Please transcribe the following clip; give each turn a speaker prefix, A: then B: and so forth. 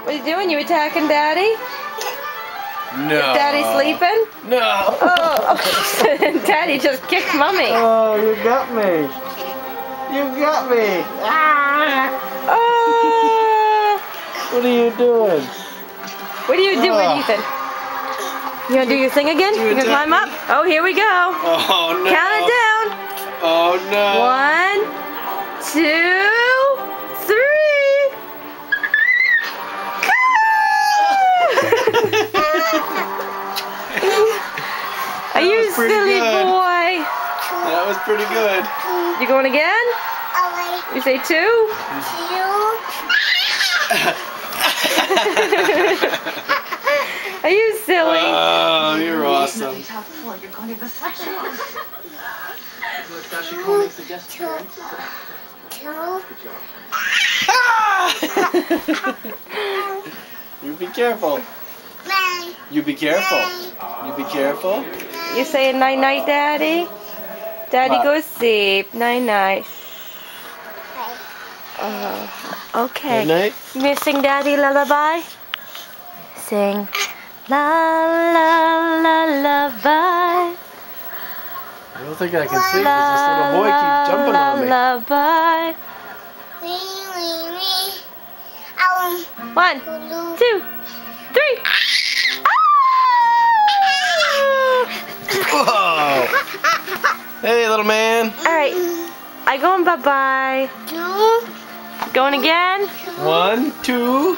A: What are you doing? You attacking Daddy?
B: No.
A: Is Daddy sleeping?
B: No.
A: Oh, Daddy just kicked Mommy.
B: Oh, you got me. You got me. Ah.
A: Oh.
B: What are you doing?
A: What are you doing, Ethan? You gonna do your thing again? You gonna climb up? Oh, here we go.
B: Oh no.
A: Count it down.
B: Oh no.
A: 1, 2, 3. Are you silly boy?
B: That was pretty good.
A: You going again? You say 2? Are you silly?
B: Oh, you're awesome. You be careful. You be careful. You be careful.
A: You saying night night, Daddy? Daddy
B: What?
A: go sleep. Night night. Okay.
B: Good night.
A: You gonna sing Daddy lullaby? Sing la la la lullaby.
B: I don't think I can sleep because this little boy keeps jumping on me.
A: Lullaby. 1, 2, 3.
B: Whoa! Hey, little man.
A: Alright, I going bye-bye. Going again?
B: 1, 2.